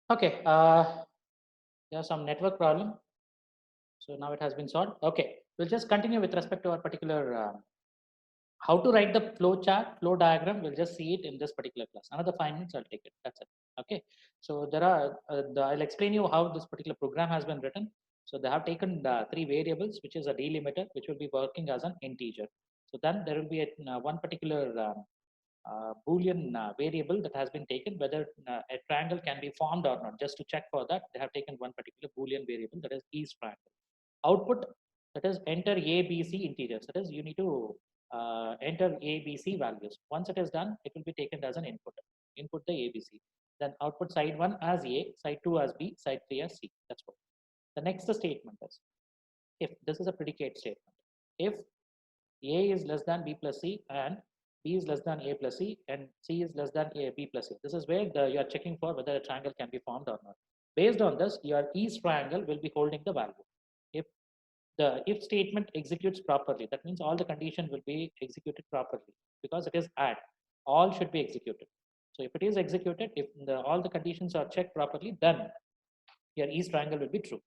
Okay, there's some network problem. So now it has been solved. Okay, we'll just continue with respect to our particular how to write the flow chart, flow diagram. We'll just see it in this particular class. Another 5 minutes, I'll take it. That's it. Okay. So there are, I'll explain you how this particular program has been written. So they have taken 3 variables, which is a delimiter, which will be working as an integer. So then there will be one particular Boolean variable that has been taken, whether a triangle can be formed or not. Just to check for that, they have taken one particular Boolean variable, that is triangle. Output, that is enter A, B, C integers. That is, you need to enter A, B, C values. Once it is done, it will be taken as an input. Input the A, B, C. Then output side 1 as A, side 2 as B, side 3 as C. That's what. The next statement is, if this is a predicate statement, if A is less than B plus C and B is less than A plus C and C is less than B plus C. This is where you are checking for whether a triangle can be formed or not. Based on this, your East triangle will be holding the value. If the if statement executes properly, that means all the condition will be executed properly because it is add. All should be executed. So if it is executed, if all the conditions are checked properly, then your East triangle will be true.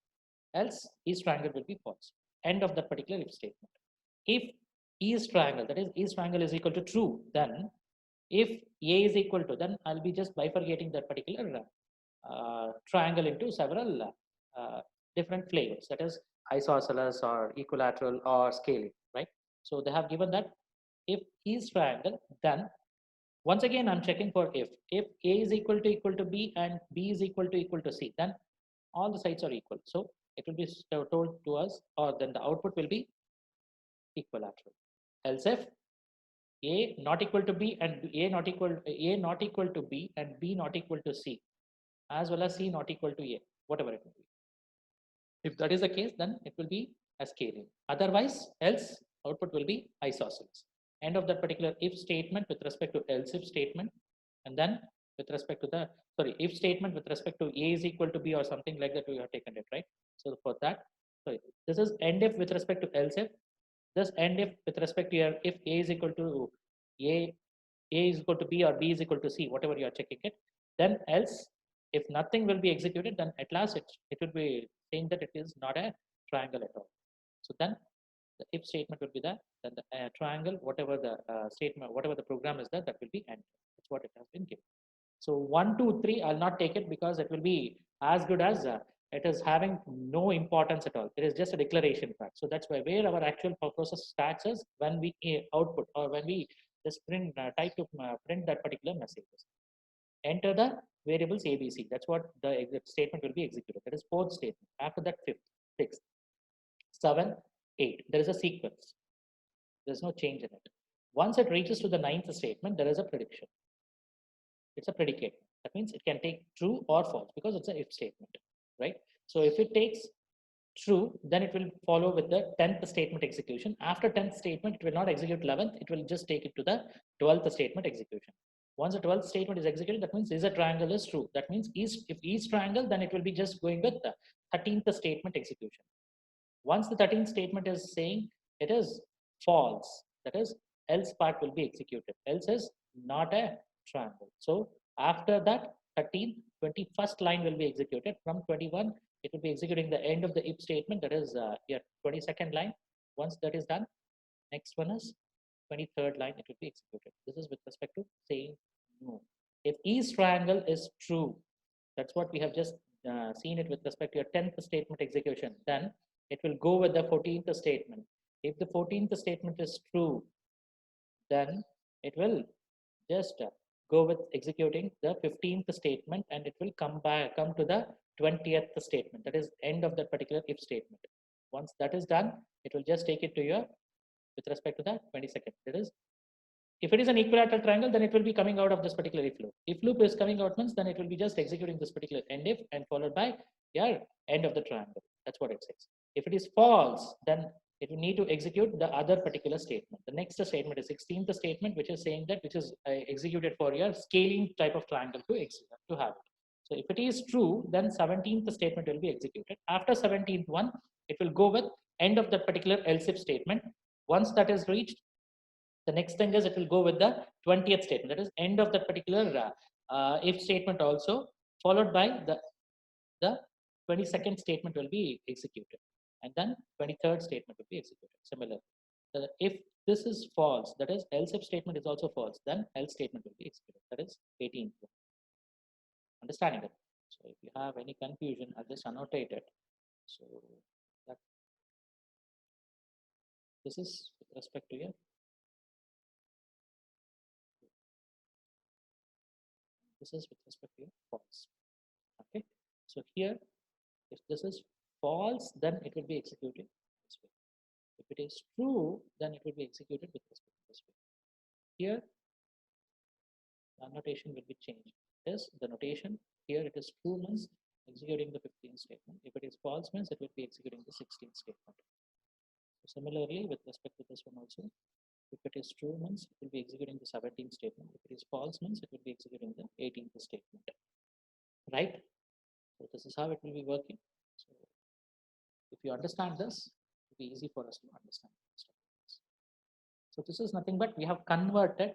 Else, East triangle will be false. End of that particular if statement. If East triangle, that is East triangle is equal to true, then if A is equal to, then I'll be just bifurcating that particular triangle into several different flavors. That is isosceles or equilateral or scaling, right? So they have given that if East triangle, then once again I'm checking for if A is equal to B and B is equal to C, then all the sides are equal. So it will be told to us, or then the output will be equilateral. Else if A not equal to B and A not equal to B and B not equal to C, as well as C not equal to A, whatever it may be. If that is the case, then it will be a scaling. Otherwise, else output will be isosceles. End of that particular if statement with respect to else if statement, and then with respect to the if statement with respect to A is equal to B or something like that, we have taken it, right? So for that, this is end if with respect to else if. This end if with respect to your if A is equal to A, A is equal to B or B is equal to C, whatever you are checking it, then else if nothing will be executed, then at last it will be saying that it is not a triangle at all. So then the if statement will be there, then the triangle, whatever the statement, whatever the program is there, that will be end. That's what it has been given. So 1, 2, 3, I'll not take it because it will be as good as it is having no importance at all. It is just a declaration fact. So that's why where our actual process starts is when we output or when we just print type to print that particular messages. Enter the variables ABC. That's what the statement will be executed. That is fourth statement. After that, fifth, sixth, 7, 8. There is a sequence. There's no change in it. Once it reaches to the ninth statement, there is a prediction. It's a predicate. That means it can take true or false because it's an if statement, right? So if it takes true, then it will follow with the 10th statement execution. After 10th statement, it will not execute 11th. It will just take it to the 12th statement execution. Once the 12th statement is executed, that means is a triangle is true. That means if each triangle, then it will be just going with the 13th statement execution. Once the 13th statement is saying it is false, that is else part will be executed. Else is not a triangle. So after that 13th, 21st line will be executed. From 21, it will be executing the end of the if statement, that is your 22nd line. Once that is done, next one is 23rd line, it will be executed. This is with respect to saying no. If each triangle is true, that's what we have just seen it with respect to your 10th statement execution, then it will go with the 14th statement. If the 14th statement is true, then it will just go with executing the 15th statement and it will come to the 20th statement. That is end of that particular if statement. Once that is done, it will just take it to your with respect to the 22nd. That is, if it is an equilateral triangle, then it will be coming out of this particular if loop. If loop is coming out means, then it will be just executing this particular end if and followed by your end of the triangle. That's what it says. If it is false, then it will need to execute the other particular statement. The next statement is 16th statement, which is saying that which is executed for your scaling type of triangle to have it. So if it is true, then 17th statement will be executed. After 17th one, it will go with end of that particular else if statement. Once that is reached, the next thing is it will go with the 20th statement. That is end of that particular if statement also, followed by the 22nd statement will be executed, and then 23rd statement will be executed. Similar, if this is false, that is else if statement is also false, then else statement will be executed. That is 18th. Understanding it. So if you have any confusion, I'll just annotate it. So that this is with respect to your this is with respect to your false. Okay. So here, if this is false, then it will be executed this way. If it is true, then it will be executed with respect to this way. Here, the notation will be changed. Is the notation here it is true means executing the 15th statement. If it is false means it will be executing the 16th statement. So similarly, with respect to this one also, if it is true means it will be executing the 17th statement. If it is false means it will be executing the 18th statement. Right? So this is how it will be working. So if you understand this, it will be easy for us to understand. So this is nothing but we have converted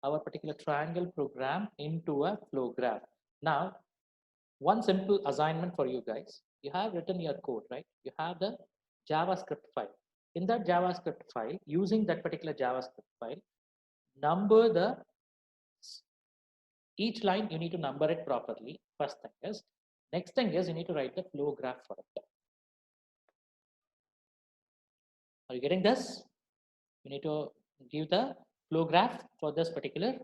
our particular triangle program into a flow graph. Now, one simple assignment for you guys. You have written your code, right? You have the JavaScript file. In that JavaScript file, using that particular JavaScript file, number the each line you need to number it properly. First thing is, next thing is you need to write the flow graph for it. Are you getting this? You need to give the flow graph for this particular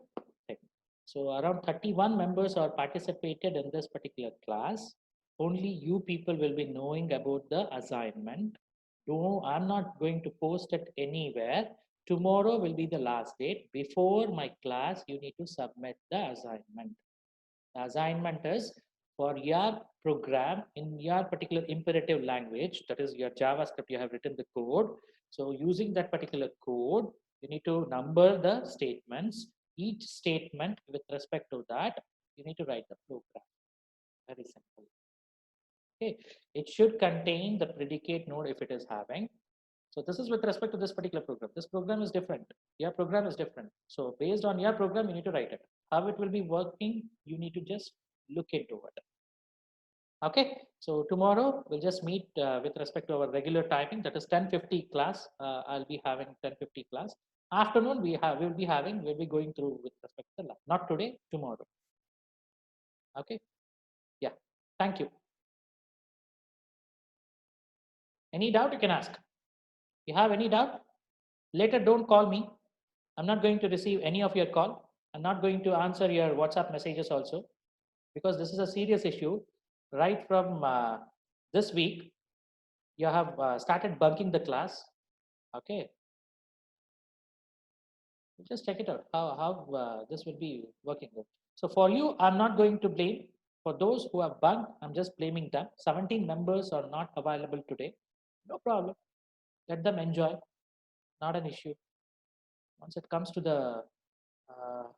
thing. So around 31 members are participated in this particular class. Only you people will be knowing about the assignment. No, I'm not going to post it anywhere. Tomorrow will be the last date. Before my class, you need to submit the assignment. The assignment is for your program in your particular imperative language, that is your JavaScript, you have written the code. So using that particular code, you need to number the statements. Each statement with respect to that, you need to write the flow graph. Very simple. Okay, it should contain the predicate node if it is having. So this is with respect to this particular program. This program is different. Your program is different. So based on your program, you need to write it. How it will be working, you need to just look into it. Okay, so tomorrow we'll just meet with respect to our regular timing. That is 10:50 class. I'll be having 10:50 class. Afternoon we'll be going through with respect to the lab. Not today, tomorrow. Okay. Yeah. Thank you. Any doubt you can ask. You have any doubt? Later, don't call me. I'm not going to receive any of your call. I'm not going to answer your WhatsApp messages also, because this is a serious issue. Right from this week, you have started bunking the class. Okay. Just check it out, how this will be working out. So for you, I'm not going to blame. For those who have bunked, I'm just blaming them. 17 members are not available today. No problem. Let them enjoy. Not an issue. Once it comes to the uh,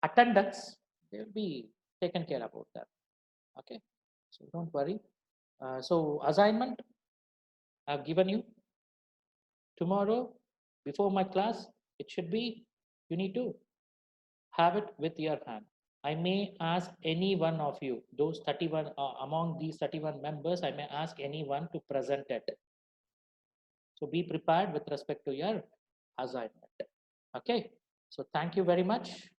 attendance, they will be taken care about that. Okay, so don't worry. So assignment I've given you. Tomorrow before my class, it should be, you need to have it with your hand. I may ask any one of you, those 31 among these 31 members, I may ask anyone to present it. So be prepared with respect to your assignment. Okay, so thank you very much.